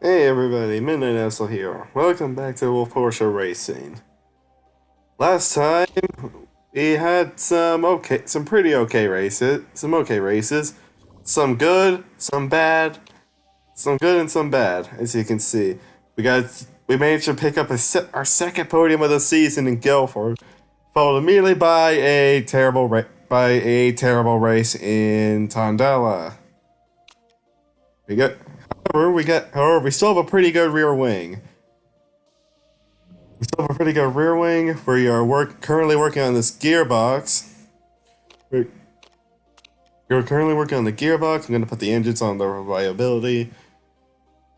Hey everybody, Midnight Asshole here. Welcome back to Porsche Racing. Last time we had some pretty okay races, some good, some bad, some good and some bad. As you can see, we managed to pick up our second podium of the season in Guilford, followed immediately by a terrible race in Tondela. We got However, we still have a pretty good rear wing. We are currently working on this gearbox. We're, we're currently working on the gearbox. I'm going to put the engines on the reliability.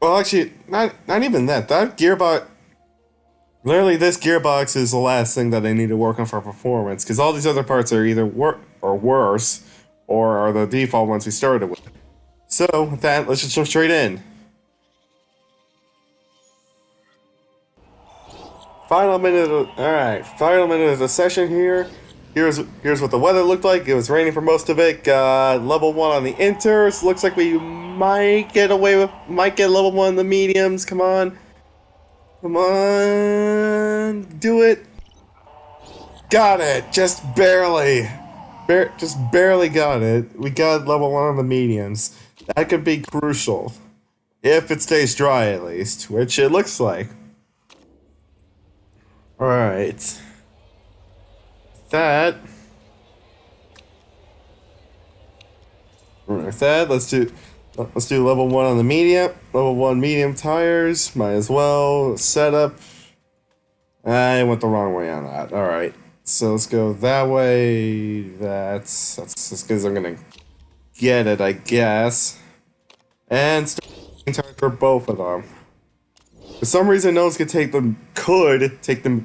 Well, actually, not even that. That gearbox. Literally, this gearbox is the last thing that I need to work on for performance, because all these other parts are either worse, or are the default ones we started with. So, with that, let's just jump straight in. Final minute of the session here. Here's what the weather looked like. It was raining for most of it. Got level 1 on the inters. Looks like we might get level 1 on the mediums. Come on. Come on. Do it. Got it. Just barely. Just barely got it. We got level 1 on the mediums. That could be crucial. If it stays dry at least, which it looks like. Alright. That. With that, let's do level 1 on the medium. Level 1 medium tires. Might as well. Setup. I went the wrong way on that. Alright. So let's go that way. That's just because I'm gonna get it, I guess. And start tires for both of them. For some reason, Gnomes could take the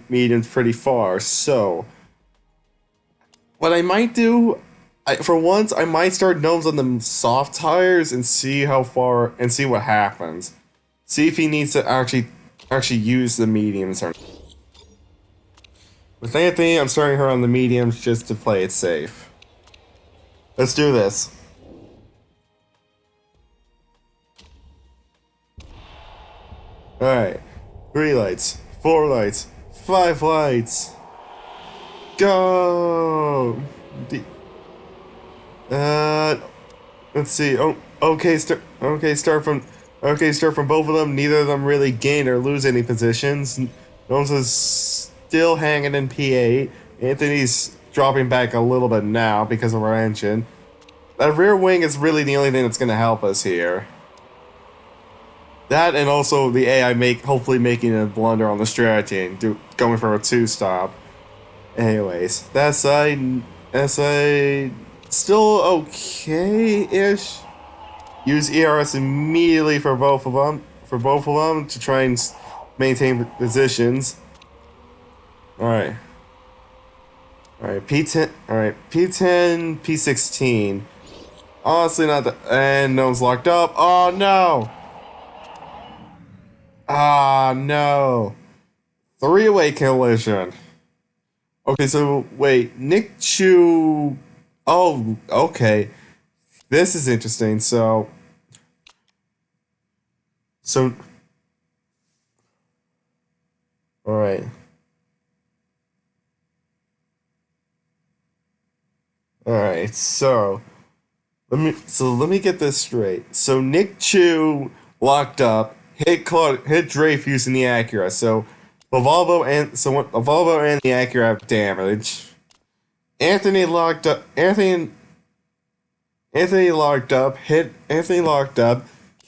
mediums pretty far. So, what I might do, for once, I might start Gnomes on the soft tires and see what happens. See if he needs to actually use the mediums or not. With Anthony, I'm starting her on the mediums just to play it safe. Let's do this. Alright. 3 lights, 4 lights, 5 lights. Go! Let's see. Start from both of them. Neither of them really gain or lose any positions. Gnomes is still hanging in P8. Anthony's dropping back a little bit now because of our engine. That rear wing is really the only thing that's going to help us here. That and also the AI hopefully making a blunder on the strategy and going for a 2-stop. Anyways, that side still okay-ish. Use ERS immediately for both of them to try and maintain positions. Alright, P10, P10, P16. Honestly, not the, and no one's locked up. Oh no! Ah, no. 3-way collision. Okay, so wait, Nick Chu. Oh, okay. This is interesting. So. All right. All right. So let me get this straight. So Nick Chu locked up. Hit Drafe using the Acura. So the Volvo and the Acura have damage. Anthony locked up. Anthony locked up.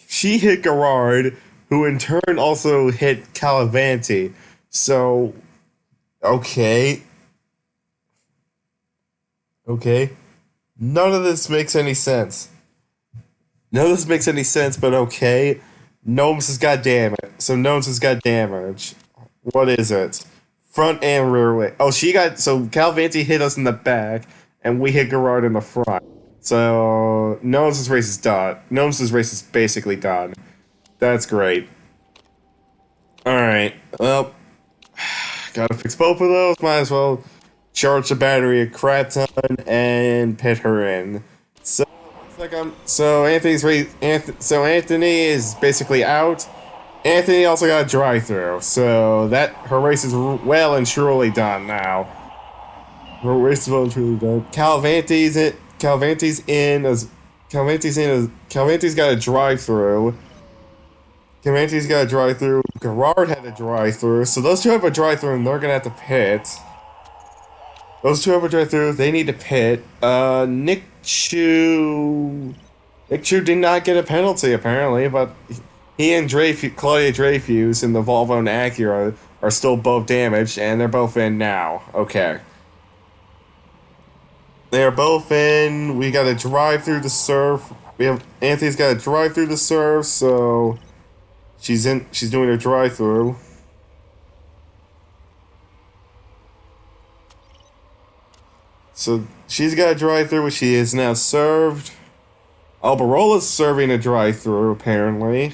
She hit Gerard, who in turn also hit Calavanti. So, okay. None of this makes any sense. But okay. Gnomes has got damage. So Gnomes has got damage. What is it? Front and rear wing. Oh, so Calvanti hit us in the back, and we hit Gerard in the front. So Gnomes' race is done. Gnomes' race is basically done. That's great. Alright, well, gotta fix both of those. Might as well charge the battery a crap ton and pit her in. So Anthony is basically out. Anthony also got a drive-through, so that her race is well and truly done now. Her race is well and truly done. Calvante's got a drive-through. Calvante's got a drive-through. Gerard had a drive-through, so those two have a drive-through, and they're gonna have to pit. Those two have a drive-through. They need to pit. Nick Chu did not get a penalty apparently, but he and Claudia Dreyfus in the Volvo and Acura are still both damaged, and they're both in now. Okay. They are both in. We got to drive through the serve. We have Anthony's got to drive through the serve, so she's in. She's doing her drive through. So she's got a drive through, which she is now served. Albarola's serving a drive through apparently.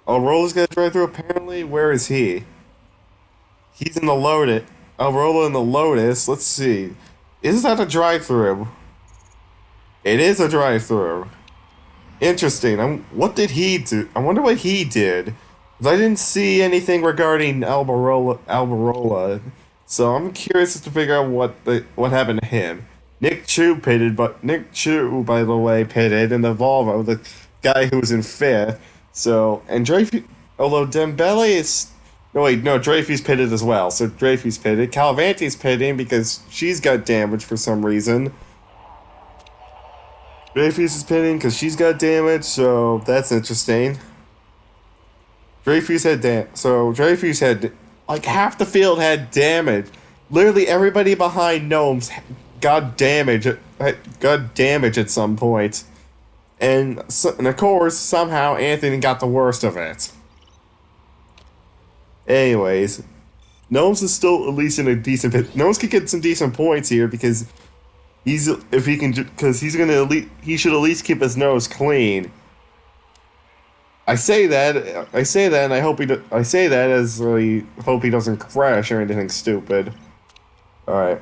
Albarola's got a drive through apparently. Where is he? He's in the Lotus. Albarola in the Lotus. Let's see. Is that a drive-through? It is a drive-through. Interesting. What did he do? I wonder what he did. 'Cause I didn't see anything regarding Albarola. So I'm curious to figure out what happened to him. Nick Chu, by the way, pitted in the Volvo, the guy who was in fifth. So, and Dreyfus, although Dembele is... No, wait, no, Dreyfus pitted as well. So Dreyfus pitted. Calvante's pitting because she's got damage for some reason. Dreyfus is pitting because she's got damage, so that's interesting. Dreyfus had like half the field had damage. Literally everybody behind Gnomes got damage. Got damage at some point, and of course somehow Anthony got the worst of it. Anyways, Gnomes is still at least in a decent pit. Gnomes could get some decent points here because he should at least keep his nose clean. I say that, and I say that as I hope he doesn't crash or anything stupid. Alright.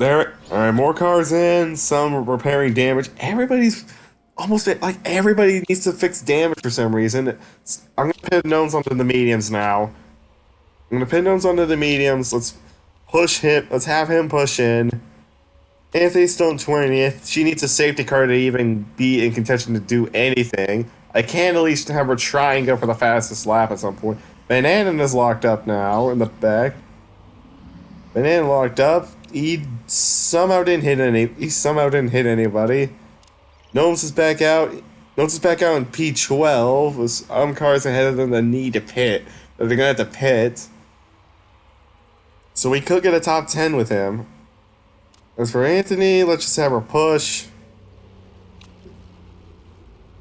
Alright, more cars in, some repairing damage. Everybody needs to fix damage for some reason. I'm gonna pit Gnomes onto the mediums now. Let's push him. Let's have him push in. Anthony's still in 20th. She needs a safety car to even be in contention to do anything. I can at least have her try and go for the fastest lap at some point. Banana is locked up now in the back. Banana locked up. He somehow didn't hit anybody. Gnomes is back out. In P12 with some cars ahead of them that need to pit. They're gonna have to pit. So we could get a top 10 with him. As for Anthony, let's just have her push.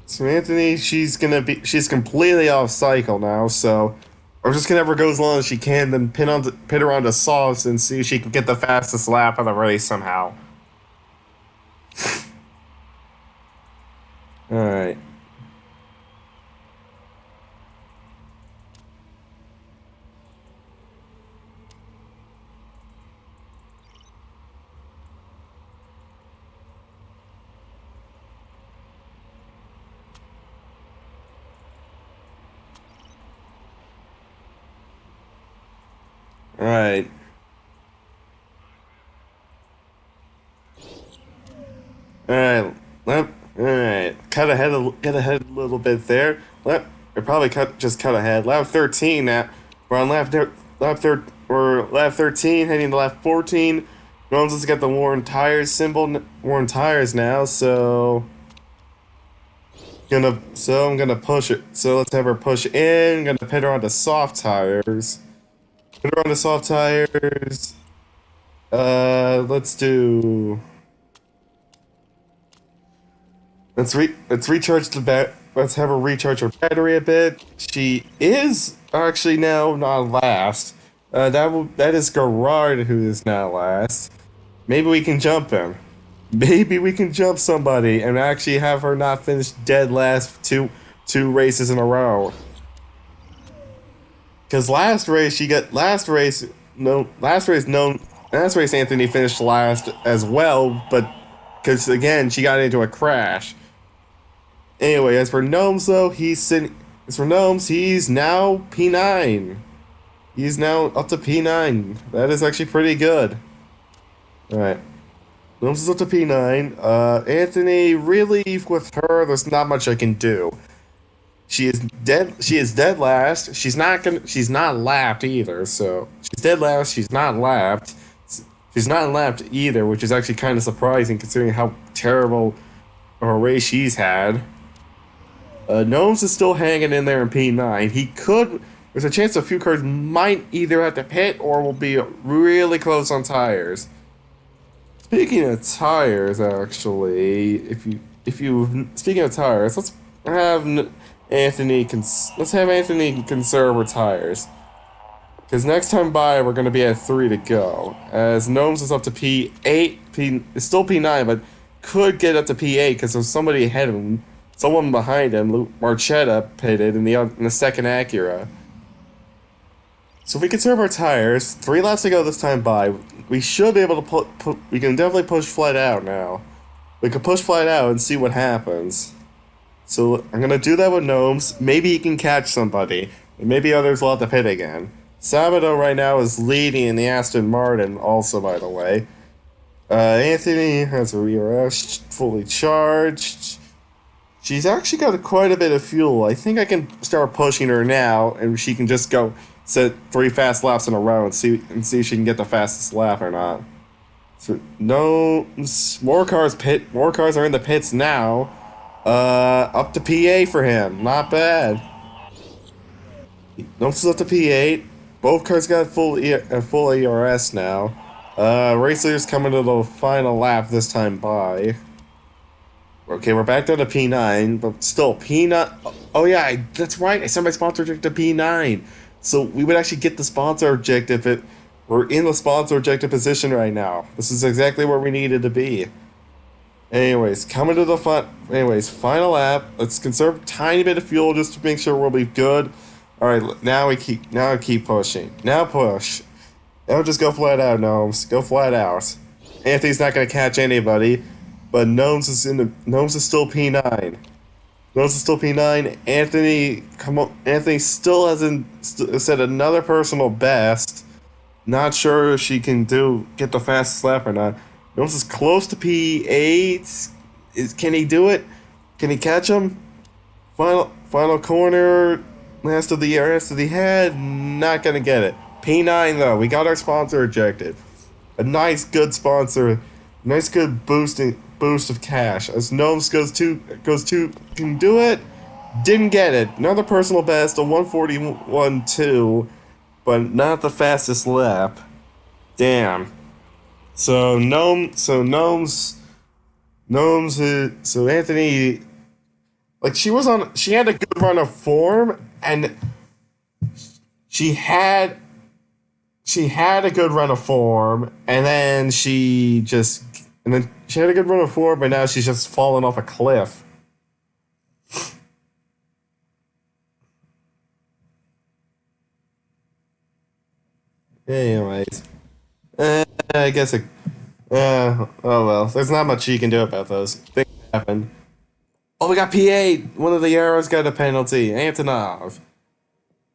So Anthony, she's completely off cycle now, so I'm just gonna have her go as long as she can, then pit her onto softs and see if she can get the fastest lap of the race somehow. Alright. Alright. Alright. Cut ahead a little bit there. We probably cut ahead. Lap 13 now. We're on lap 13, heading to lap 14. Gnomes has got the worn tires now, so I'm gonna push it. So let's have her push in. I'm gonna pit her onto soft tires. Let's recharge the let's have her recharge her battery a bit. She is actually now not last. That is Gerard who is now last. Maybe we can jump him. Maybe we can jump somebody and actually have her not finish dead last two races in a row. Because last race Anthony finished last as well, but because again she got into a crash. Anyway, as for Gnomes though, he's sitting As for Gnomes, he's now P9. He's now up to P9. That is actually pretty good. Alright. Gnomes is up to P9. Anthony, really, with her, there's not much I can do. She is dead. She is dead last. She's not lapped either. So she's dead last. She's not lapped. She's not lapped either, which is actually kind of surprising considering how terrible of a race she's had. Gnomes is still hanging in there in P9. He could. There's a chance a few cars might either have to pit or will be really close on tires. Speaking of tires, actually, if you speaking of tires, have let's have Anthony conserve her tires. Because next time by, we're going to be at 3 to go. As Gnomes is up to P8, it's still P9, but could get up to P8 because there's somebody ahead of him. Someone behind him, Marchetta, pitted in the second Acura. So if we conserve our tires, 3 laps to go this time by, we should be able to we can definitely push flat out now. We can push flat out and see what happens. So I'm going to do that with Gnomes. Maybe he can catch somebody. And maybe others will have to pit again. Sabato right now is leading in the Aston Martin also, by the way. Anthony has her ERS fully charged. She's actually got quite a bit of fuel. I think I can start pushing her now, and she can just go set 3 fast laps in a row and see if she can get the fastest lap or not. So no more cars are in the pits now. Up to P8 for him. Not bad. Gnomes is up to P8. Both cars got full ERS now. Race leader's coming to the final lap this time by. Okay, we're back down to P9, but still, P9... Oh yeah, that's right, I set my sponsor objective to P9. So we would actually get the sponsor objective if we're in the sponsor objective position right now. This is exactly where we needed to be. Anyways, coming to the final lap. Let's conserve a tiny bit of fuel just to make sure we'll be good. Alright, now I keep pushing. Now push. Now just go flat out, Gnomes. Go flat out. Anthony's not gonna catch anybody, but Gnomes is still P9. Gnomes is still P9. Anthony still hasn't set another personal best. Not sure if she can get the fastest lap or not. Gnomes is close to P8. Can he do it? Can he catch him? Final corner. Last of the head, not gonna get it. P9 though, we got our sponsor objective. A nice good sponsor, nice good boost of cash. As Gnomes goes to can do it. Didn't get it. Another personal best, a 141.2, but not the fastest lap. Damn. So Anthony, like she had a good run of form, and she had a good run of form, and then she had a good run of form, but now she's just fallen off a cliff. Anyways, I guess oh well, there's not much you can do about those. Things happen. Oh, we got P8. One of the arrows got a penalty. Antonov.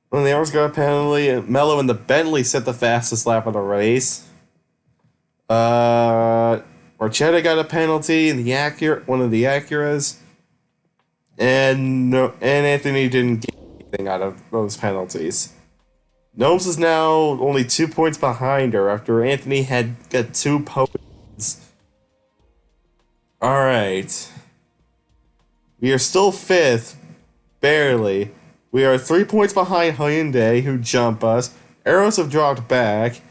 One of the arrows got a penalty. Mello and the Bentley set the fastest lap of the race. Marchetta got a penalty in one of the Acuras. And Anthony didn't get anything out of those penalties. Gnomes is now only 2 points behind her after Anthony had got 2 podiums. Alright. We are still 5th, barely. We are 3 points behind Hyundai, who jump us. Arrows have dropped back.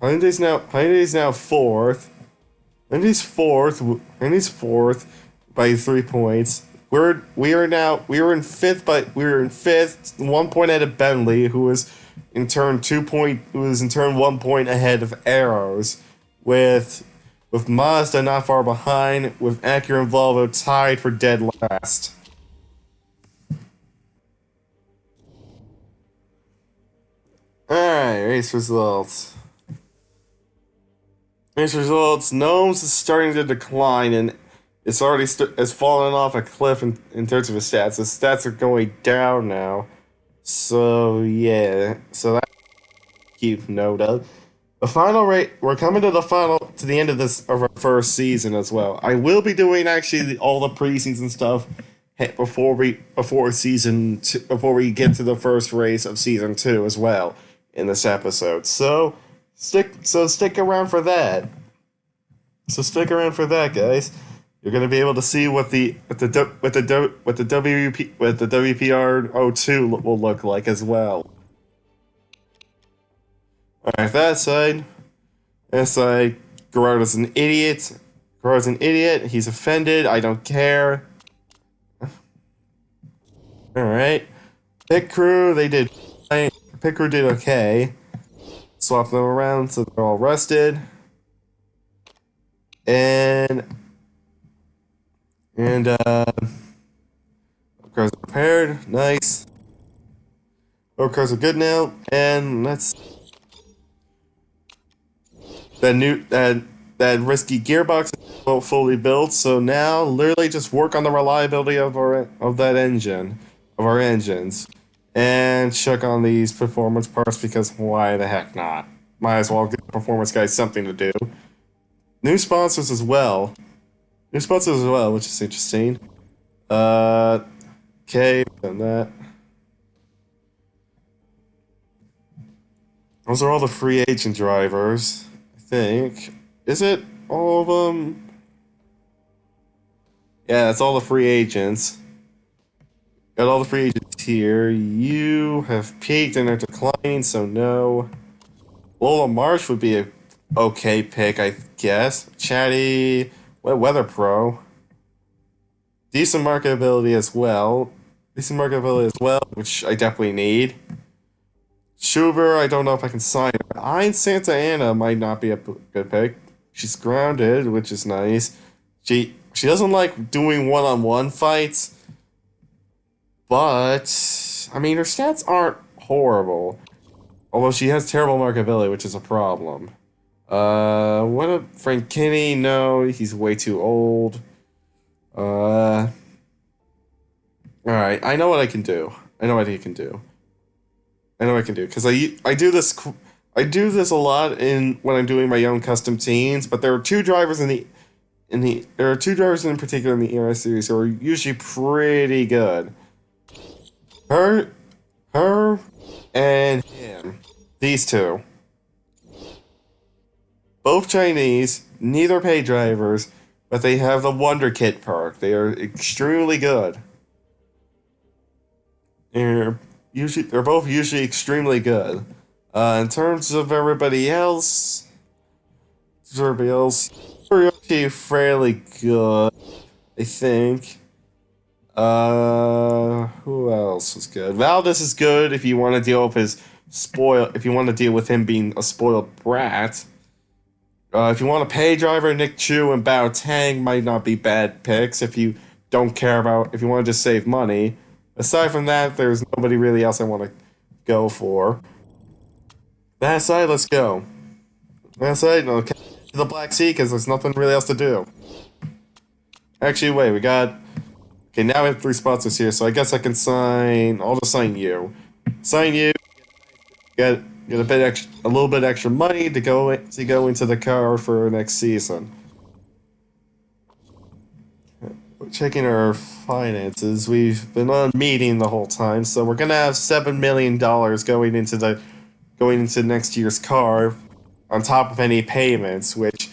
Hyundai's now 4th. Hyundai's 4th by 3 points. We were in 5th, but we were in 5th, 1 point ahead of Bentley, who was in turn 1 point ahead of Arrows, with Mazda not far behind, with Acura and Volvo tied for dead last. Alright, race results. Gnomes is starting to decline, and it's already it's fallen off a cliff in terms of his stats. His stats are going down now. So yeah, so that keep note of. The final rate. We're coming to the end of this of our first season as well. I will be doing actually all the preseason stuff before we get to the first race of season 2 as well in this episode. Stick around for that. So stick around for that, guys. You're gonna be able to see what the WPR02 will look like as well. Alright, that side, Gerardo's an idiot. Gerardo's an idiot. He's offended. I don't care. Alright. Pit crew, they did fine. Pit crew did okay. Swap them around so they're all rested. And cars are repaired. Nice. Road cars are good now. And let's that risky gearbox is fully built, so now literally just work on the reliability of our engines, and check on these performance parts because why the heck not? Might as well give the performance guys something to do. New sponsors as well, which is interesting. Okay, done that. Those are all the free agent drivers. Think. Is it all of them? Yeah, that's all the free agents. Got all the free agents here. You have peaked and are declining, so no. Lola Marsh would be a okay pick, I guess. Chatty, Wet Weather Pro. Decent marketability as well. Which I definitely need. Schuber, I don't know if I can sign her. Ein Santa Ana might not be a good pick. She's grounded, which is nice. She doesn't like doing one-on-one fights, but I mean her stats aren't horrible. Although she has terrible marketability, which is a problem. What a Frank Kinney? No, he's way too old. All right, I know what I can do. I know what I can do because I do this a lot when I'm doing my own custom teams. But there are two drivers in particular in the ERA series who are usually pretty good. Her, and him. These two. Both Chinese, neither pay drivers, but they have the Wonder Kit perk. They are extremely good. They're both usually extremely good. In terms of everybody else, they're actually fairly good, I think. Who else was good? Valdez is good if you want to deal with him being a spoiled brat. If you want to pay driver, Nick Chu and Bao Tang might not be bad picks if you want to just save money. Aside from that, there's nobody really else I want to go for. That aside, let's go. That aside, okay, to the Black Sea because there's nothing really else to do. Actually, wait, okay, now we have 3 sponsors here, so I guess I can I'll just sign you. Sign you. Get a little bit extra money to go into the car for next season. We're checking our finances. We've been on meeting the whole time, so we're gonna have $7 million going into next year's car, on top of any payments. Which,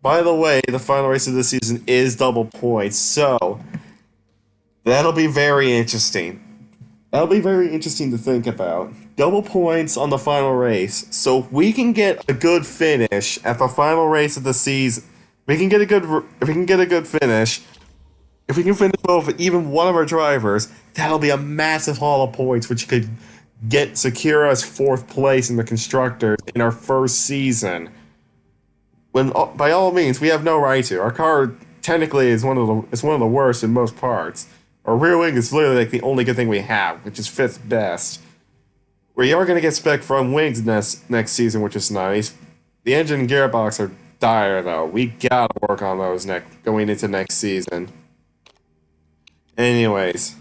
by the way, the final race of this season is double points, so that'll be very interesting. That'll be very interesting to think about. Double points on the final race, so if we can get a good finish at the final race of the season, if we can get a good finish. If we can finish with even one of our drivers, that'll be a massive haul of points, which could secure us 4th place in the constructors in our first season. When by all means we have no right to. Our car technically is one of the worst in most parts. Our rear wing is literally like the only good thing we have, which is 5th best. We are going to get spec front wings next season, which is nice. The engine and gearbox are dire though. We gotta work on those going into next season. Anyways.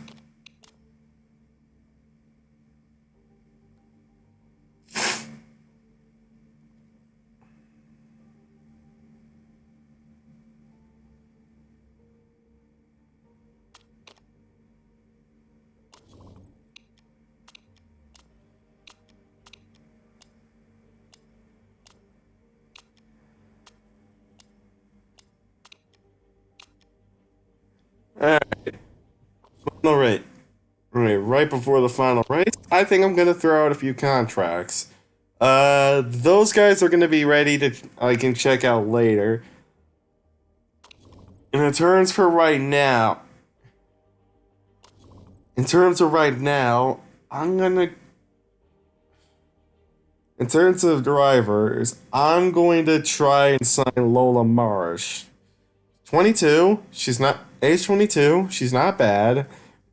Alright. Alright. Right before the final race, I think I'm gonna throw out a few contracts. Those guys are gonna be ready to I can check out later. In terms for right now, in terms of right now, I'm gonna in terms of drivers, I'm going to try and sign Lola Marsh. 22, she's not age 22, she's not bad.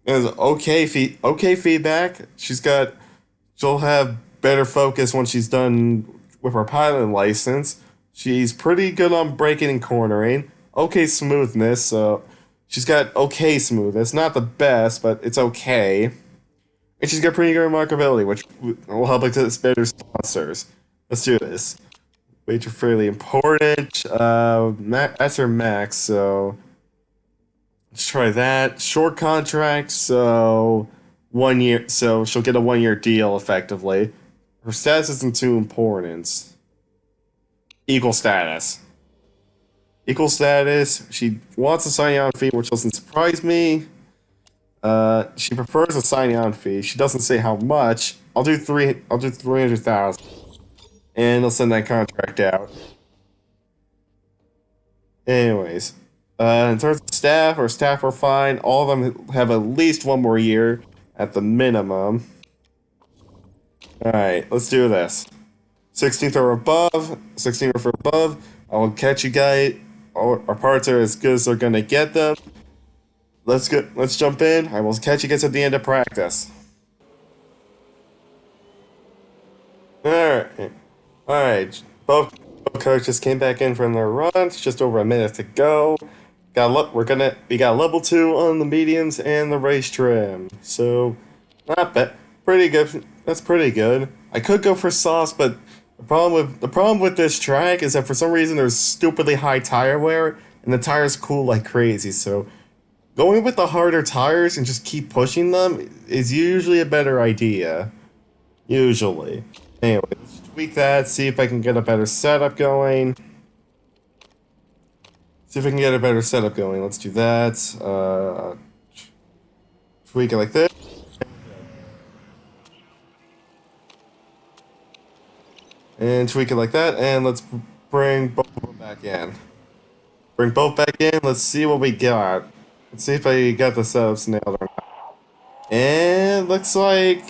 Has okay feedback. She'll have better focus when she's done with her pilot license. She's pretty good on braking and cornering. Okay smoothness, so she's got okay smoothness. Not the best, but it's okay. And she's got pretty good remarkability, which will help us get better sponsors. Let's do this. Wages are fairly important. That's her max, so let's try that. Short contract, so 1 year. So she'll get a 1 year deal effectively. Her status isn't too important. Equal status. Equal status. She wants a signing on fee, which doesn't surprise me. She prefers a signing on fee. She doesn't say how much. I'll do 300,000, and I'll send that contract out. Anyways, in terms of staff, our staff are fine. All of them have at least 1 more year at the minimum. All right, let's do this. 16th or above. 16th or above. I will catch you guys. Our parts are as good as they're gonna get them. Let's jump in. I will catch you guys at the end of practice. Alright. Alright. Both coaches came back in from their runs. Just over a minute to go. We got level 2 on the mediums and the race trim. So not bad. Pretty good. That's pretty good. I could go for softs, but the problem with this track is that for some reason there's stupidly high tire wear and the tires cool like crazy. So going with the harder tires and just keep pushing them is usually a better idea. Usually. Anyway, let's tweak that, see if I can get a better setup going. Let's do that. Tweak it like this. And tweak it like that, and let's bring both of them back in. Bring both back in, let's see what we got. Let's see if I got the setups nailed or not. And looks like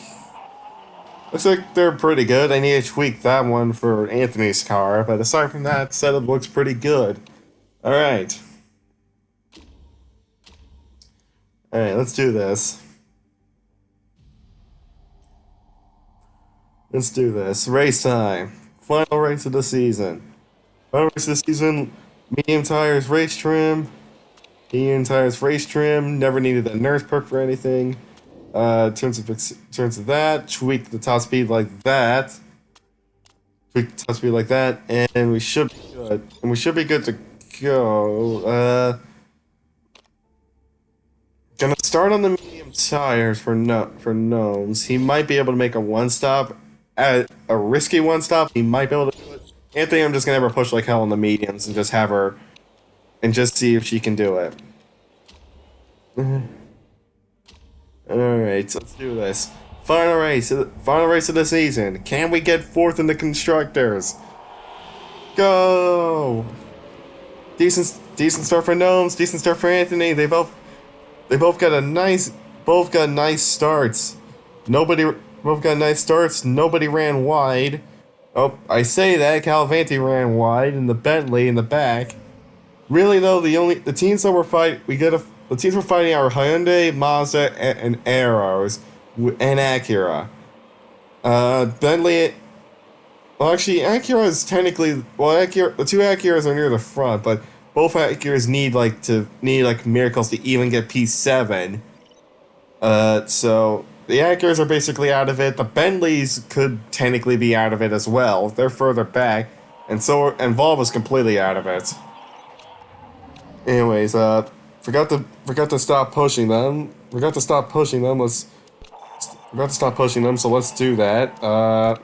they're pretty good. I need to tweak that one for Anthony's car, but aside from that, setup looks pretty good. Alright. Alright, let's do this. Let's do this. Race time. Final race of the season. Final race of the season. Medium tires, race trim. Medium tires, race trim. Never needed a nurse perk for anything. In terms of that, tweak the top speed like that. And we should be good. And we should be good to go. Gonna start on the medium tires for Gnomes. He might be able to make a one stop. At a risky one stop, he might be able to do it. Anthony, I'm just gonna have her push like hell on the mediums and just have her and just see if she can do it. Alright, so let's do this. Final race of the season. Can we get fourth in the constructors? Go! Decent start for Gnomes, decent start for Anthony. They both got nice starts. Both got nice starts. Nobody ran wide. Oh, I say that Calvanti ran wide, and the Bentley in the back. Really though, the teams that were fighting our Hyundai, Mazda, and Arrows, and Acura. Bentley Well, actually, Acura is technically Acura. The two Acuras are near the front, but both Acuras need like miracles to even get P7. So the Acuras are basically out of it. The Bentleys could technically be out of it as well. They're further back, and Volvo's completely out of it. Anyways, forgot to stop pushing them. Forgot to stop pushing them. Forgot to stop pushing them. So let's do that.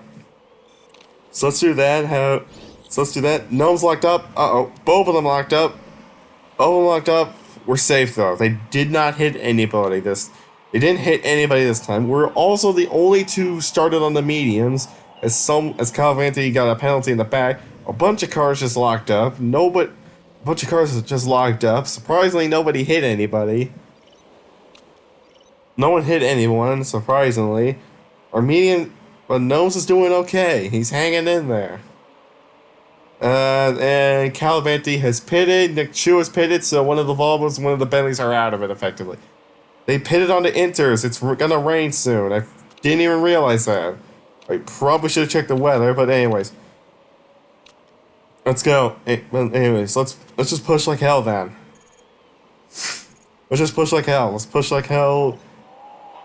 So let's do that. So let's do that. Gnome's locked up. Uh-oh. Both of them locked up. Both of them locked up. We're safe though. They did not hit anybody They didn't hit anybody this time. We're also the only two started on the mediums. As Calvanti got a penalty in the back. A bunch of cars just locked up. A bunch of cars just locked up. Surprisingly, nobody hit anybody. No one hit anyone, surprisingly. Our medium, but Gnomes is doing okay. He's hanging in there. And Calvanti has pitted. Nick Chu has pitted, so one of the Volvos, one of the Bentleys are out of it effectively. They pitted on the Inters. It's gonna rain soon. I didn't even realize that. I probably should have checked the weather, but anyways. Let's go. Anyways, let's just push like hell then. Let's just push like hell. Let's push like hell.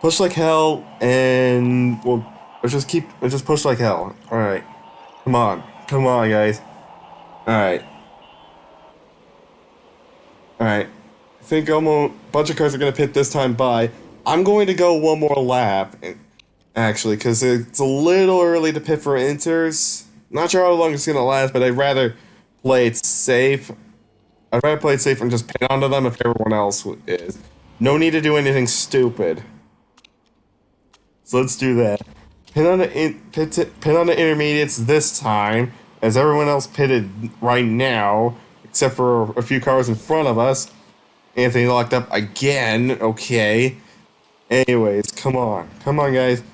Push like hell, and let's just push like hell. All right, come on, guys. All right. I think almost a bunch of cars are gonna pit this time by. I'm going to go one more lap, actually, because it's a little early to pit for Inters. Not sure how long it's gonna last, but I'd rather play it safe. I'd rather play it safe and just pit onto them if everyone else is. No need to do anything stupid. So let's do that. Pit on the intermediates this time, as everyone else pitted right now, except for a few cars in front of us. Anthony locked up again. Okay. Anyways, come on, guys.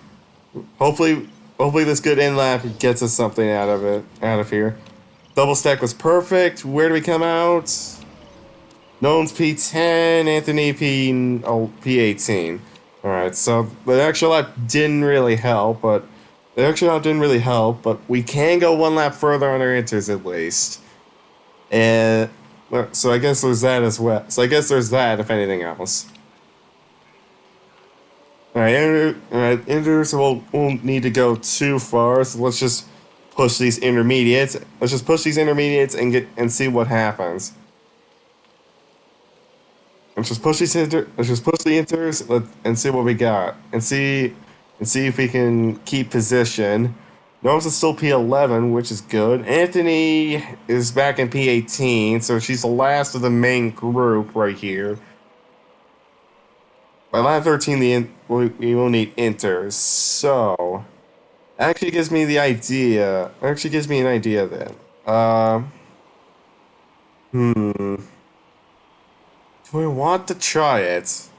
Hopefully this good in lap gets us something out of here. Double stack was perfect. Where do we come out? Nolan's P10, Anthony P18. All right, so the extra lap didn't really help, but we can go one lap further on our Inters at least. And so I guess there's that as well. So I guess there's that if anything else. All right, Inters won't need to go too far, so let's just push these intermediates. Let's just push these intermediates and see what happens. Let's just push the Inters and see what we got, and see if we can keep position. Gnomes is still P11, which is good. Anthony is back in P18, so she's the last of the main group right here. By lap 13, we will need Inters, so actually gives me the idea. Actually gives me an idea then. Do I want to try it?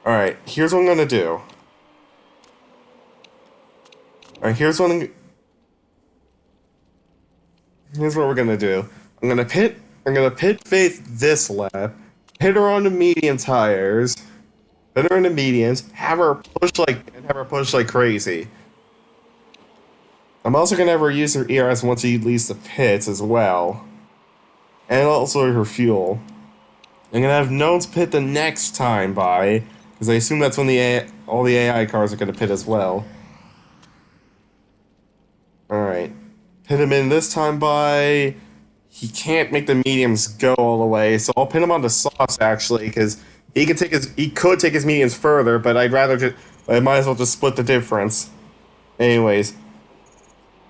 Alright, here's what I'm gonna do. Alright, here's what we're gonna do. I'm gonna pit Faith this lap, hit her on the medium tires, hit her on the mediums, have her push like crazy. I'm also gonna have her use her ERS once she leaves the pits as well. And also her fuel. I'm gonna have Nones pit the next time by, because I assume that's when all the AI cars are gonna pit as well. Alright. Pit him in this time by. He can't make the mediums go all the way, so I'll pin him on the softs actually, because he could take his mediums further, but I might as well just split the difference. Anyways,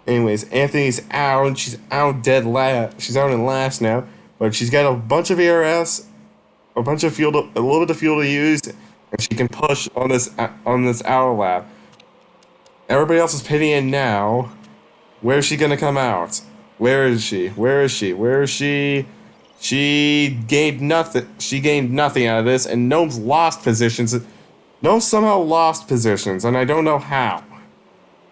Anthony's out. She's out dead last. She's out in last now, but she's got a bunch of ERS, a little bit of fuel to use, and she can push on this hour lap. Everybody else is pitting in now. Where's she gonna come out? Where is she? She gained nothing. She gained nothing out of this, and Gnome's lost positions. Gnome somehow lost positions, and I don't know how.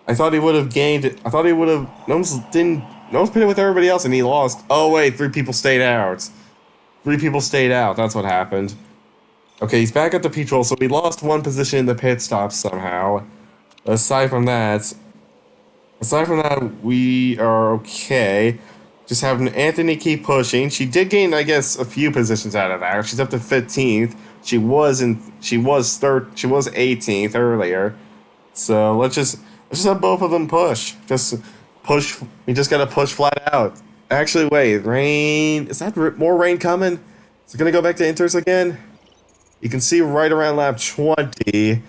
I thought he would have gained it. Gnome's pitted with everybody else, and he lost. Oh wait, 3 people stayed out. That's what happened. Okay, he's back at the P-Troll, so we lost 1 position in the pit stop somehow. Aside from that, Aside from that, we are okay. Just having Anthony keep pushing. She did gain, I guess, a few positions out of that. She's up to 15th. She was third. She was 18th earlier. So let's just have both of them push. Just push. We just gotta push flat out. Actually, wait. Rain. Is that more rain coming? Is it gonna go back to inters again? You can see right around lap 20.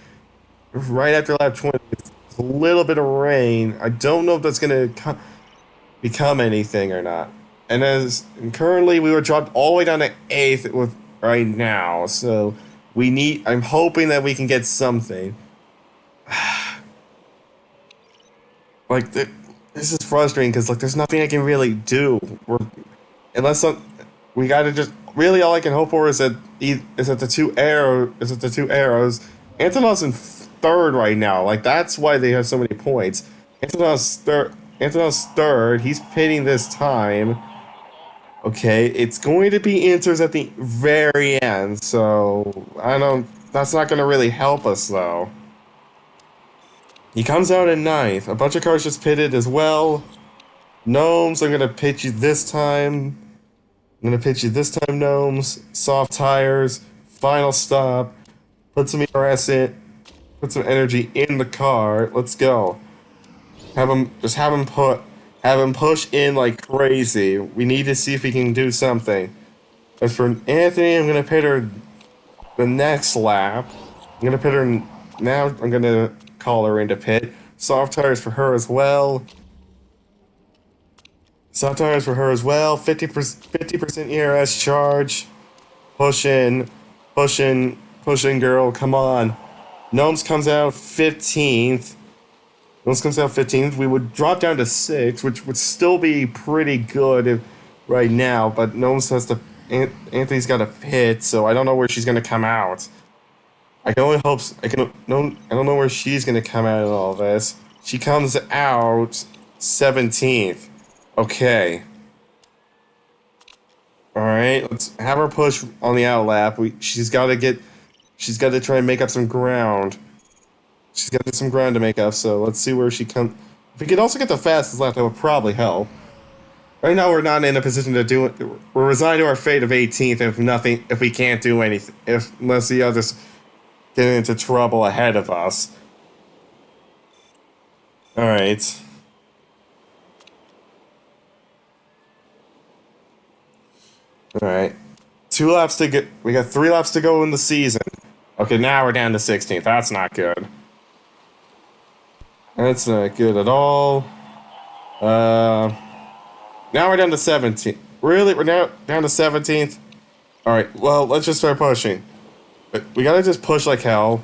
Right after lap 20, it's a little bit of rain. I don't know if that's gonna become anything or not. And currently we were dropped all the way down to eighth with right now. So we need. I'm hoping that we can get something. Like this is frustrating because like there's nothing I can really do. Unless we gotta just really all I can hope for is that the two arrows. Antonov's in third right now. Like that's why they have so many points. Antonov's third. Antonov's third. He's pitting this time. Okay, it's going to be Inters at the very end. So I don't. That's not gonna really help us though. He comes out in ninth. A bunch of cars just pitted as well. Gnomes, I'm gonna pitch you this time. I'm gonna pitch you this time, Gnomes. Soft tires. Final stop. Put some ERS in. Put some energy in the car. Let's go. Have him push in like crazy. We need to see if he can do something. As for Anthony, I'm gonna pit her the next lap. I'm gonna pit her now. I'm gonna call her into pit. Soft tires for her as well. Soft tires for her as well. 50% ERS charge. Pushing, pushing, girl. Come on. Gnomes comes out 15th. Gnomes comes out 15th. We would drop down to 6th, which would still be pretty good right now. But Gnomes has to. Anthony's got a pit, so I don't know where she's gonna come out. I can only hope. I can. No, I don't know where she's gonna come out in all this. She comes out 17th. Okay. All right. Let's have her push on the out lap. She's got to get. She's got to try and make up some ground. She's got to get some ground to make up. So let's see where she comes. If we could also get the fastest lap, that would probably help. Right now, we're not in a position to do it. We're resigned to our fate of 18th. If we can't do anything, unless the others get into trouble ahead of us. All right. All right. 2 laps to get. We got 3 laps to go in the season. Okay, now we're down to 16th. That's not good. That's not good at all. Now we're down to 17th. Really? We're now down to 17th? Alright, well, let's just start pushing. We gotta just push like hell.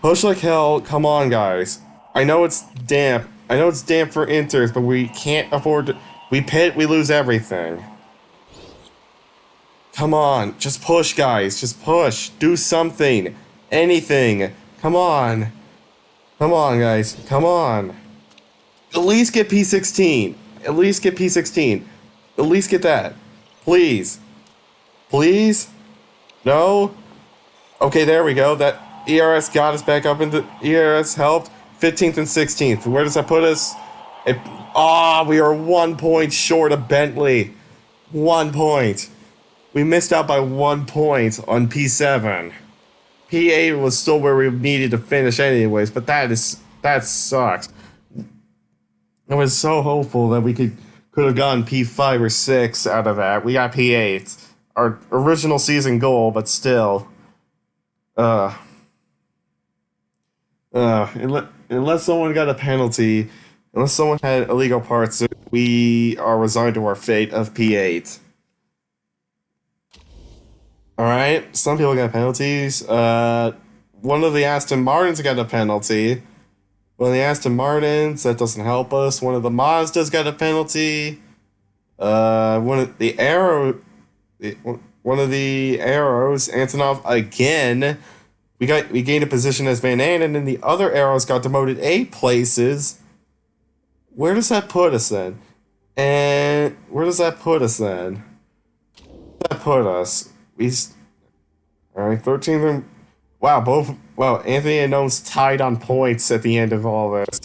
Push like hell. Come on, guys. I know it's damp. I know it's damp for Inters, but we can't afford to. We pit, we lose everything. Come on. Just push, guys. Just push. Do something. Anything. Come on. Come on, guys. Come on. At least get P16. At least get P16. At least get that. Please. Please? No? Okay, there we go. That ERS got us back up into ERS helped. 15th and 16th. Where does that put us? We are 1 point short of Bentley. 1 point. We missed out by 1 point on P7. P8 was still where we needed to finish anyways, but that sucks. I was so hopeful that we could have gotten P5 or 6 out of that. We got P8. Our original season goal, but still. Unless someone got a penalty, unless someone had illegal parts, we are resigned to our fate of P8. Alright, some people got penalties. One of the Aston Martins got a penalty. One of the Aston Martins, that doesn't help us. One of the Mazdas got a penalty. One of the Arrows, Antonov again. We gained a position as Van Anden, and the other Arrows got demoted 8 places. Where does that put us then? And where does that put us then? That put us. All right, 13th. Wow, Anthony and Gnomes tied on points at the end of all this.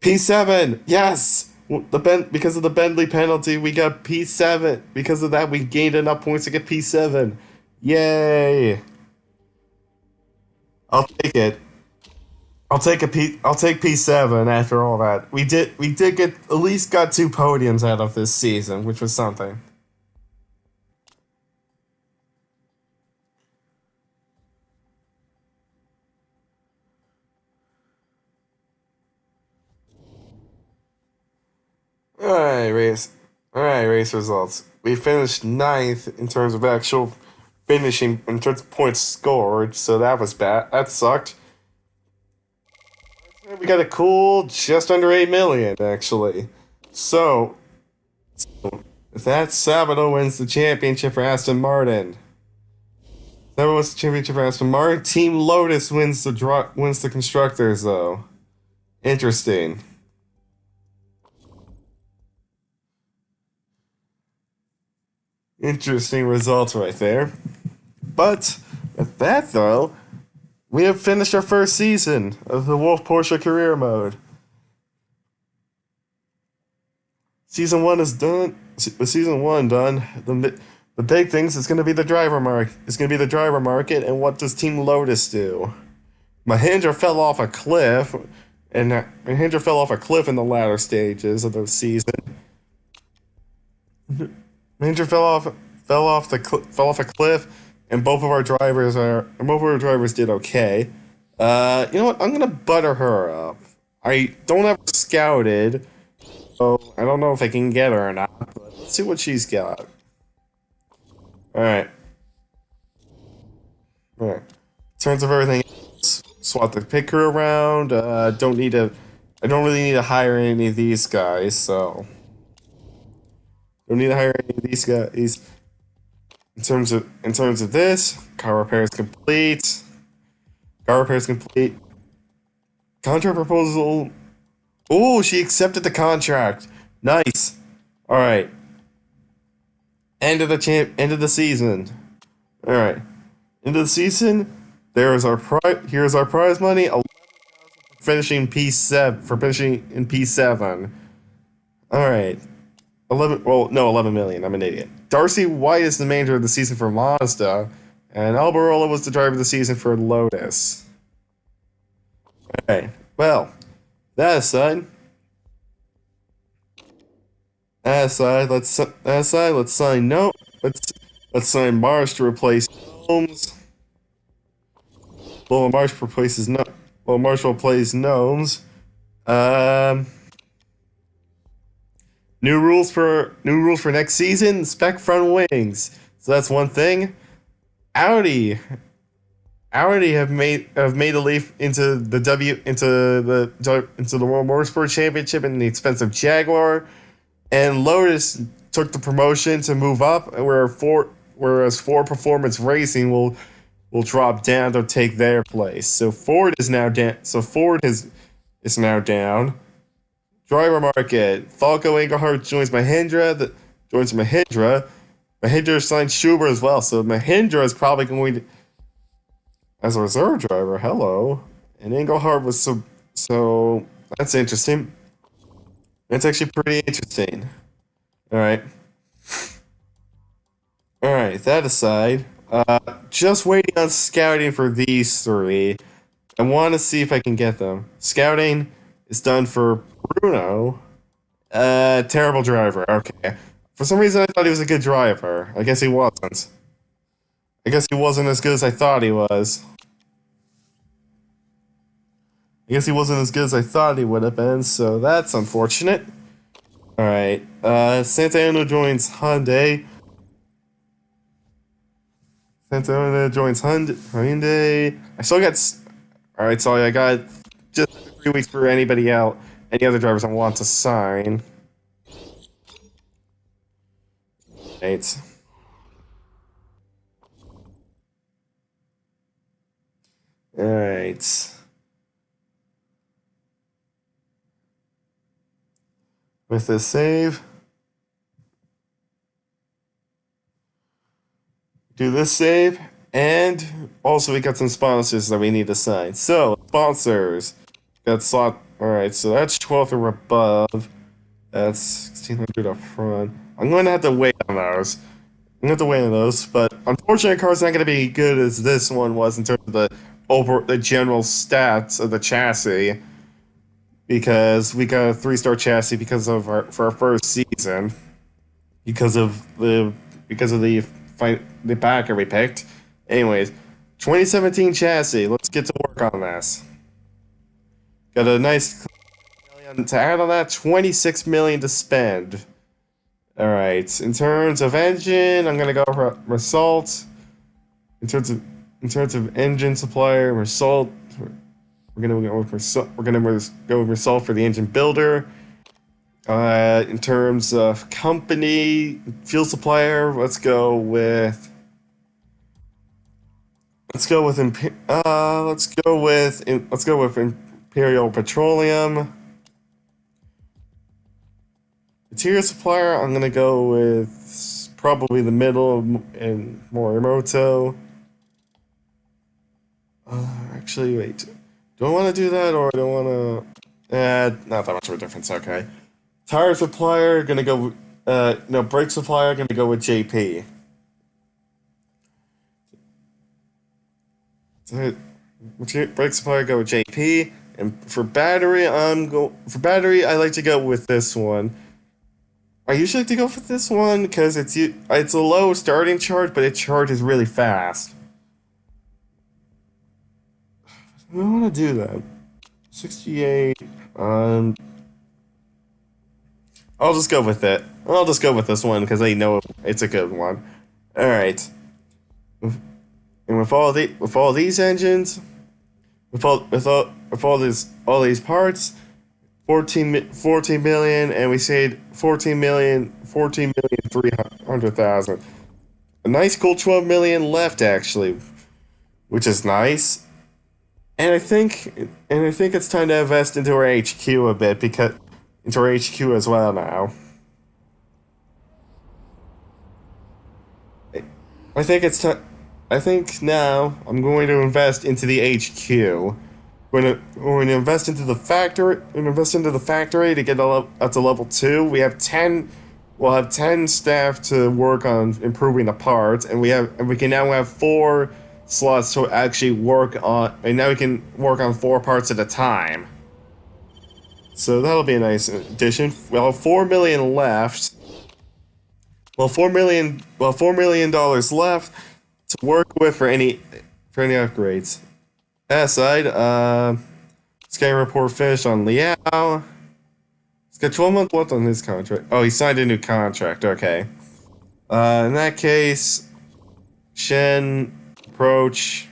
P7. Yes. Because of the Bentley penalty, we got P7. Because of that, we gained enough points to get P7. Yay! I'll take it. I'll take P7 after all that. We did get at least got two podiums out of this season, which was something. Alright, race results. We finished ninth in terms of actual finishing in terms of points scored, so that was bad. That sucked. We got a cool just under 8 million actually. So that Sabado wins the championship for Aston Martin. Sabado wins the championship for Aston Martin. Team Lotus wins the constructors though. Interesting. Interesting results right there. But with that though, we have finished our first season of the Wolf Porsche career mode. Season one is done. With season one done, the big things is going to be the driver market. It's going to be the driver market, and what does Team Lotus do? Mahindra fell off a cliff, and Mahindra fell off a cliff in the latter stages of the season. Mahindra fell off a cliff, and both of our drivers did okay. You know what? I'm gonna butter her up. I don't have her scouted, so I don't know if I can get her or not. But let's see what she's got. All right. All right. In terms of everything else, swap the picker around. Don't need to. I don't really need to hire any of these guys, so don't need to hire any of these guys. In terms of this, car repair is complete. Car repair is complete. Contract proposal. Oh, she accepted the contract. Nice. All right. End of the season. All right. End of the season. Here's our prize money. Finishing P7 for finishing in P7. All right. 11. Well, no, 11 million. I'm an idiot. Darcy White is the manager of the season for Mazda, and Alberola was the driver of the season for Lotus. All right. Well, that aside, let's sign no. Let's sign Marsh to replace Holmes. Marsh will replace Gnomes. Um, new rules for next season. Spec front wings. So that's one thing. Audi, Audi have made a leap into the World Motorsport Championship in the expense of Jaguar, and Lotus took the promotion to move up, whereas Ford Performance Racing will drop down to take their place. So Ford is now down. Is now down. Driver market. Falco Engelhardt joins Mahindra. Mahindra signed Schubert as well. So Mahindra is probably going to as a reserve driver. Hello, and Engelhardt was so. That's interesting. That's actually pretty interesting. All right. All right. That aside, just waiting on scouting for these three. I want to see if I can get them. Scouting is done for Bruno. Terrible driver. Okay. For some reason, I thought he was a good driver. I guess he wasn't. I guess he wasn't as good as I thought he was. I guess he wasn't as good as I thought he would have been, so that's unfortunate. Alright. Santana joins Hyundai. Hyundai. I still got. Alright, so I got just 3 weeks for any other drivers I want to sign. Right. Alright. With this save. Do this save. And also we got some sponsors that we need to sign. So, sponsors. Got slot. Alright, so that's 12th or above. That's 1600 up front. I'm going to have to wait on those. I'm going to have to wait on those, but unfortunately, the car's not going to be good as this one was in terms of the general stats of the chassis, because we got a 3-star chassis because of for our first season, because of the backer we picked. Anyways, 2017 chassis. Let's get to work on this. Got a nice million to add on that. 26 million to spend. All right. In terms of engine, I'm gonna go for Result. In terms of engine supplier, Result. We're gonna go with Result. We're gonna go with Result for the engine builder. In terms of company fuel supplier, let's go with Imperial Petroleum. Material supplier, I'm gonna go with probably the middle and Morimoto. Actually, wait. Do I want to do that or do I want to? Not that much of a difference. Okay. Tire supplier, gonna go. No, brake supplier, gonna go with JP. Brake supplier, go with JP. And for battery, I like to go with this one. I usually like to go for this one because it's a low starting charge, but it charges really fast. I don't want to do that. 68. I'll just go with it. I'll just go with this one because I know it's a good one. All right. And with all these engines, with all these parts, 14 million, and we saved 14,300,000. A nice cool 12 million left actually, which is nice. And I think it's time to invest into our HQ a bit because into our HQ as well now. I think it's time. I think now I'm going to invest into the HQ. We're going to invest into the factory. Invest into the factory to get up to level 2. We have 10. We'll have 10 staff to work on improving the parts, and we can now have 4 slots to actually work on. And now we can work on 4 parts at a time. So that'll be a nice addition. We'll have 4 million left. Well, $4 million left to work with for any upgrades. That aside, Sky report finished on Liao. He's got 12 months left on his contract. Oh, he signed a new contract. Okay. In that case, Shen, approach.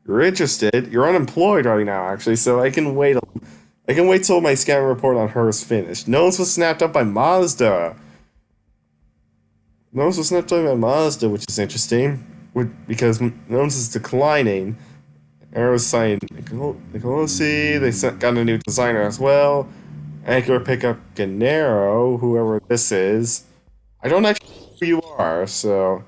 You're interested. You're unemployed right now, actually, so I can wait. I can wait till my scan report on her is finished. Nose was snapped up by Mazda. Nose was snapped up by Mazda, which is interesting, because Nose is declining. Arrow signed Nicolosi. They got a new designer as well. Anchor pickup Gennaro, whoever this is. I don't actually know who you are, so.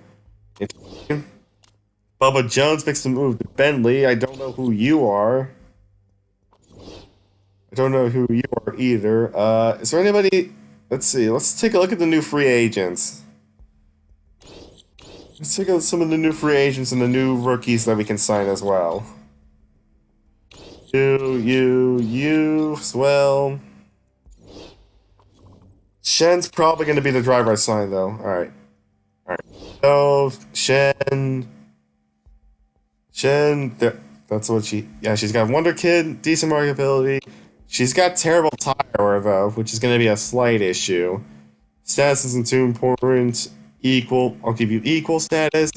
Bubba Jones makes the move to Bentley. I don't know who you are. I don't know who you are either. Is there anybody? Let's see. Let's take a look at the new free agents. Let's check out some of the new free agents and the new rookies that we can sign as well. You as well. Shen's probably going to be the driver I sign, though. Alright. So, Shen, that's what she's got Wonder Kid, decent marketability. She's got terrible tire, though, which is going to be a slight issue. Status isn't too important. I'll give you equal status.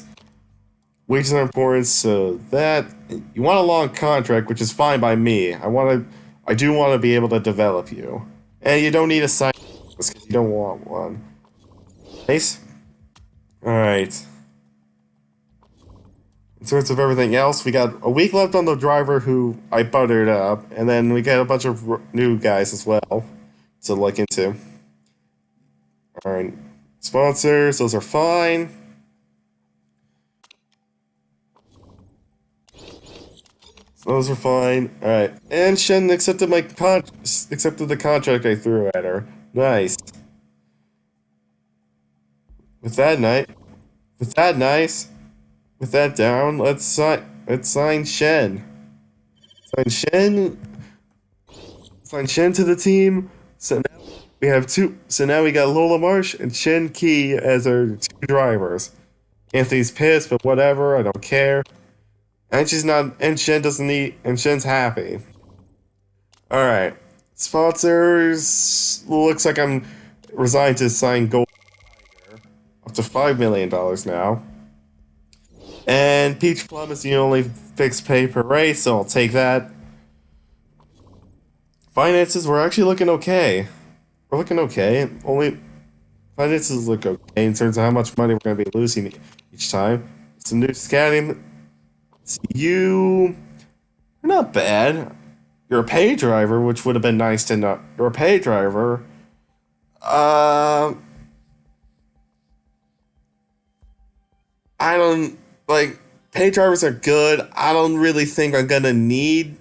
Wages are important, so that you want a long contract, which is fine by me. I do want to be able to develop you, and you don't need a side because you don't want one. Nice. All right. In terms of everything else, we got a week left on the driver who I buttered up, and then we got a bunch of new guys as well to look into. All right. Sponsors, those are fine. Those are fine. All right, and Shen accepted accepted the contract I threw at her. Nice. With that night, with that nice, with that down, Let's sign Shen. Sign Shen. Sign Shen to the team. So now we have two. So now we got Lola Marsh and Shen Key as our two drivers. Anthony's pissed, but whatever. I don't care. And she's not. And Shen doesn't need. And Shen's happy. All right. Sponsors. Looks like I'm resigned to sign Gold up to $5 million now. And Peach Plum is the only fixed pay per race, so I'll take that. Finances, we're actually looking okay. We're looking okay. Only finances look okay in terms of how much money we're going to be losing each time. Some new scouting. You're not bad. You're a pay driver, which would have been nice to know. You're a pay driver. I don't like pay drivers are good. I don't really think I'm gonna need.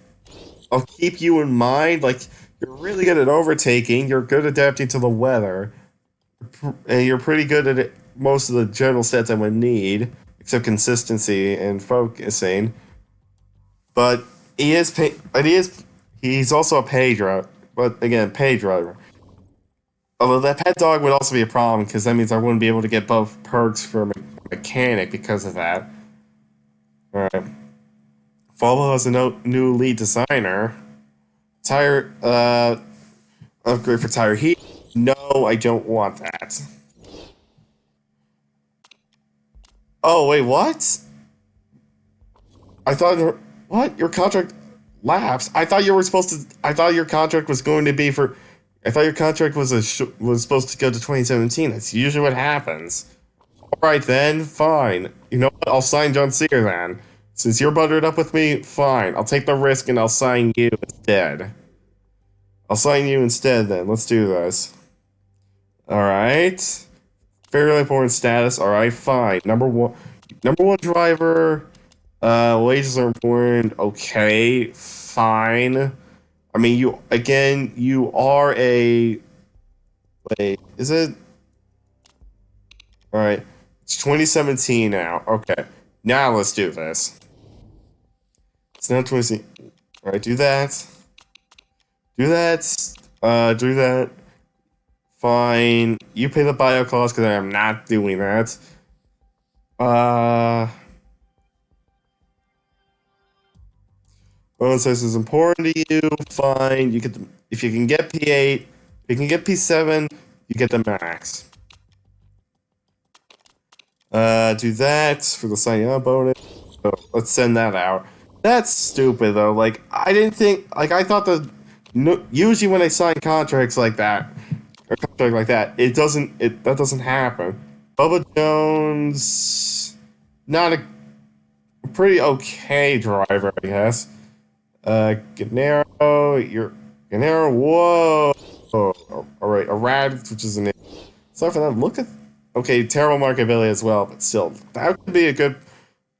I'll keep you in mind. Like you're really good at overtaking. You're good adapting to the weather, and you're pretty good at most of the general stats I would need, except consistency and focusing. But he is pay. But he's also a pay driver. But again, pay driver. Although that pet dog would also be a problem because that means I wouldn't be able to get both perks for a mechanic because of that. All right. Volvo has a new lead designer. Tire upgrade for tire heat. No, I don't want that. Oh wait, what? I thought what your contract lapsed. I thought you were supposed to. I thought your contract was going to be for. I thought your contract was supposed to go to 2017. That's usually what happens. All right then, fine. You know what? I'll sign John Cena then. Since you're buttered up with me, fine. I'll take the risk and I'll sign you instead. I'll sign you instead then. Let's do this. All right. Fairly important status. All right, fine. Number one driver. Wages are important. Okay, fine. I mean, you are a. Wait, is it? All right, it's 2017 now. Okay, now let's do this. It's now 2017. All right, do that. Do that. Do that. Fine. You pay the bio cost because I am not doing that. Bonus size is important to you. Fine. You get if you can get P8, if you can get P7, you get the max. Do that for the signing on bonus. So let's send that out. That's stupid though. Like I didn't think. Like I thought usually when they sign contracts like that or contract like that, that doesn't happen. Bubba Jones, not a pretty okay driver, I guess. Gennaro, whoa. Oh, alright, a rad, which is a name. Sorry for that. Look at. Okay, terrible marketability as well, but still, that would be a good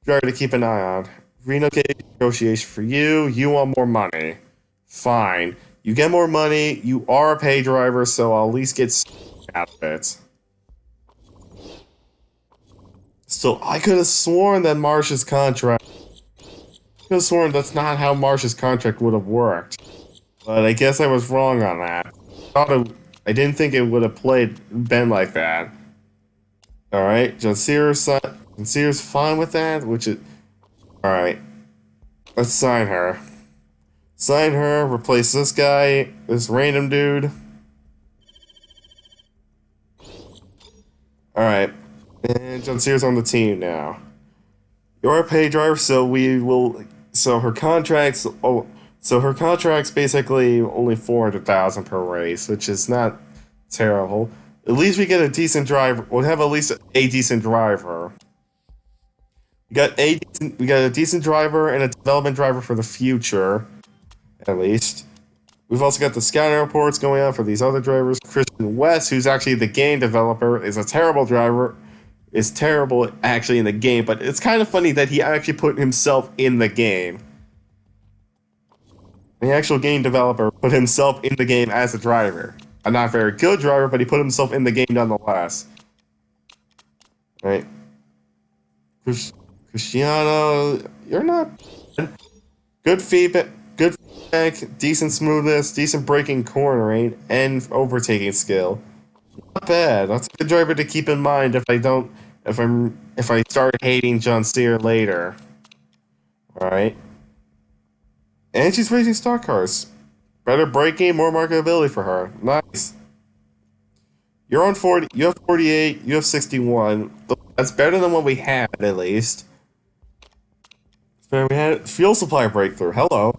driver to keep an eye on. Relocate negotiation for you. You want more money. Fine. You get more money. You are a pay driver, so I'll at least get out of it. Still, I could have sworn that Marsh's contract. I could have sworn that's not how Marsh's contract would have worked. But I guess I was wrong on that. I didn't think it would have been like that. Alright, John Sears fine with that, which is... Alright. Let's sign her. Sign her, replace this guy, this random dude. Alright. And John Sears on the team now. You're a pay driver, so we will... So her contract's basically only 400,000 per race, which is not terrible. At least we get a decent driver. We'll have at least a decent driver. We got a decent driver and a development driver for the future, at least. We've also got the scouting reports going on for these other drivers. Christian West, who's actually the game developer, is a terrible driver. Is terrible actually in the game, but it's kind of funny that he actually put himself in the game. The actual game developer put himself in the game as a driver. A not very good driver, but he put himself in the game nonetheless. Right? Cristiano, you're not good feedback. Good feedback, decent smoothness, decent braking cornering, and overtaking skill. Not bad. That's a good driver to keep in mind if I start hating John Sear later. Alright. And she's racing stock cars. Better braking, more marketability for her. Nice. You're on 40, you have 48, you have 61. That's better than what we had, at least. So we had fuel supply breakthrough. Hello.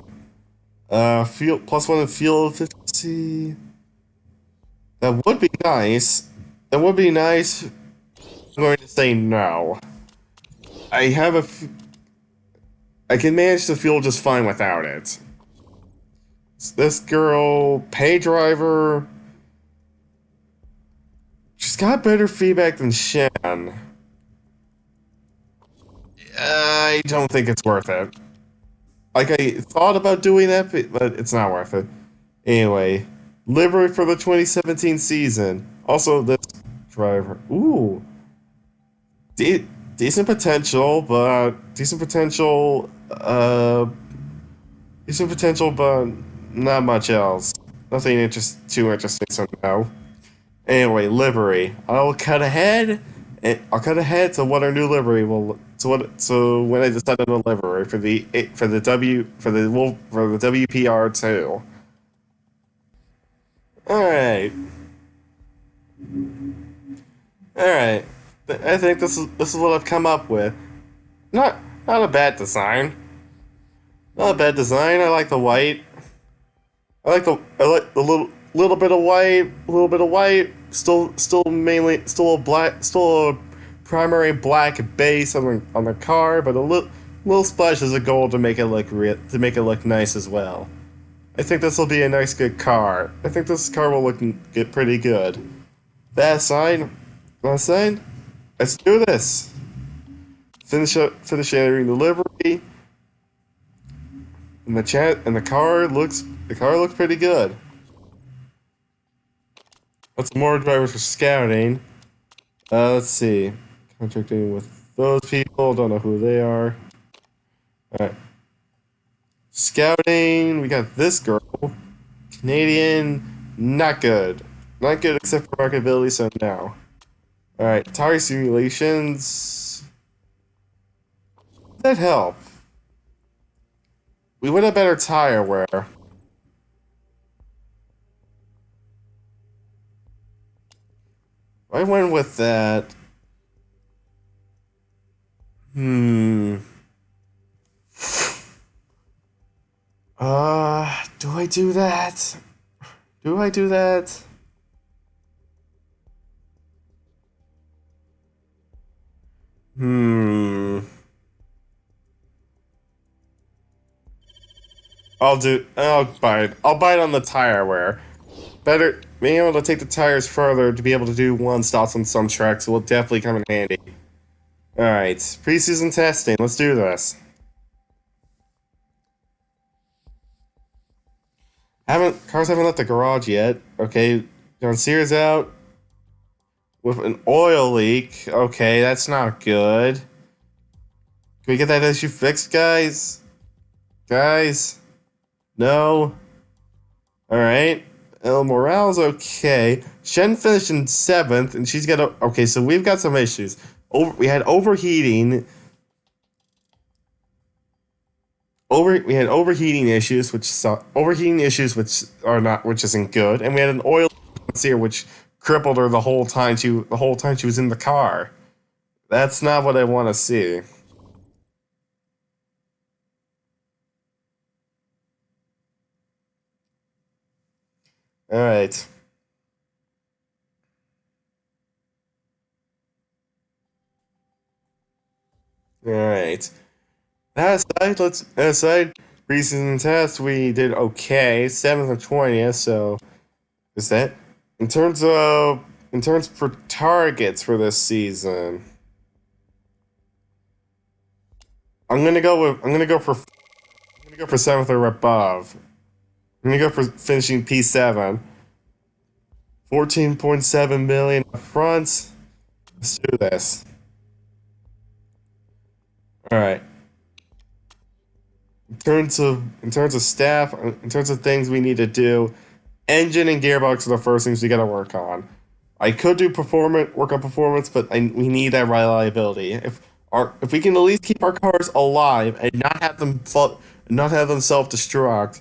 Fuel +1 in fuel efficiency. That would be nice. That would be nice. I'm going to say no. I have I can manage the fuel just fine without it. This girl, pay driver. She's got better feedback than Shan. I don't think it's worth it. Like, I thought about doing that, but it's not worth it. Anyway, livery for the 2017 season. Also, this driver. Ooh. Decent potential, but decent potential, but not much else. Nothing too interesting, so no. Anyway, livery. I'll cut ahead. I'll cut ahead to what our new livery will. So when I decide on the livery for the WPR2. All right. All right. I think this is what I've come up with. Not a bad design. Not a bad design. I like the white. I like the little bit of white, a little bit of white. Still mainly still a black, still a primary black base on the car, but a little splashes of gold to make it look nice as well. I think this will be a nice good car. I think this car will get pretty good. That aside, let's do this. Finish entering the livery. And the car looks pretty good. That's more drivers for scouting. Let's see. Contracting with those people, don't know who they are. Alright. Scouting, we got this girl. Canadian, not good. Not good except for marketability, so no. Alright, tire simulations. That help. We would have better tire wear. I went with that. Do I do that? Do I do that? I'll bite on the tire wear. Better being able to take the tires further to be able to do one stops on some tracks will definitely come in handy. Alright, preseason testing, let's do this. Cars haven't left the garage yet. Okay, John Sears out with an oil leak. Okay, that's not good. Can we get that issue fixed, guys? Guys? No? Alright. El Morale's okay. Shen finished in 7th, and she's got okay, so we've got some issues. We had overheating. We had overheating issues, which isn't good, and we had an oil here which crippled her the whole time she was in the car. That's not what I want to see. All right. All right. That aside, preseason test, we did okay, 7th and 20th. So, is that in terms for targets for this season? I'm gonna go for 7th or above. I'm gonna go for finishing P7. 14.7 million up front. Let's do this. All right. In terms of staff, in terms of things we need to do, engine and gearbox are the first things we got to work on. I could do work on performance, but we need that reliability. If we can at least keep our cars alive and not have them self destruct,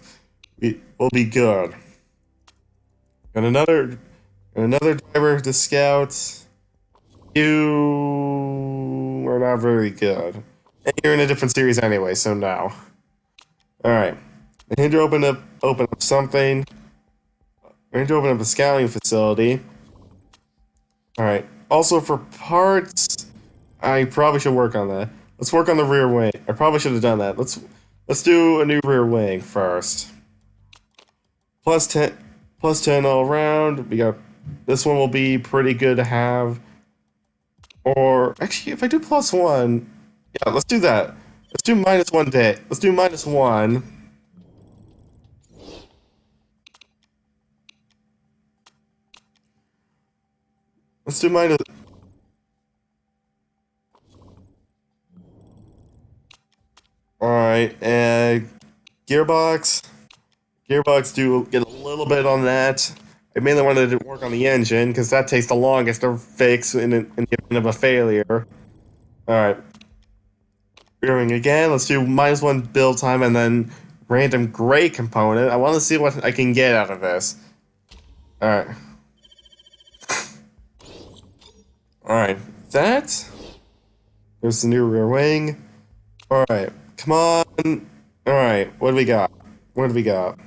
we'll be good. And another driver to scout. You are not very good. And you're in a different series anyway, so no. All right. I need to open up something. I need to open up a scouting facility. All right. Also for parts, I probably should work on that. Let's work on the rear wing. I probably should have done that. Let's do a new rear wing first. Plus 10, plus 10 all around. We got this one will be pretty good to have. Or actually, if I do plus one, yeah, let's do that. Let's do minus 1 day. Let's do minus one. Let's do minus. All right, and gearbox. Gearbox do get a little bit on that. I mainly wanted to work on the engine because that takes the longest to fix in the event of a failure. All right, rearing again. Let's do minus one build time and then random gray component. I want to see what I can get out of this. All right, all right. That. There's the new rear wing. All right, come on. All right, what do we got? What do we got?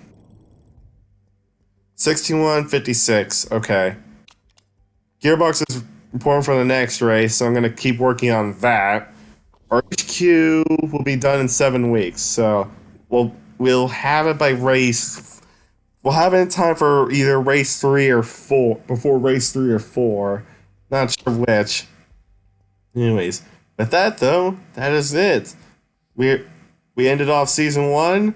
61.56. Okay. Gearbox is important for the next race, so I'm gonna keep working on that. Our HQ will be done in 7 weeks, so we'll have it by race. We'll have it in time for either race 3 or 4 before race 3 or 4. Not sure which. Anyways, with that though, that is it. We we ended off season one,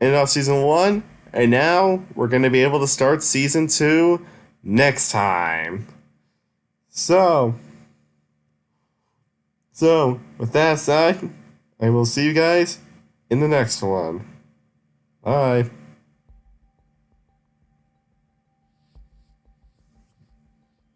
and now we're gonna be able to start season two next time. So, with that aside, I will see you guys in the next one. Bye.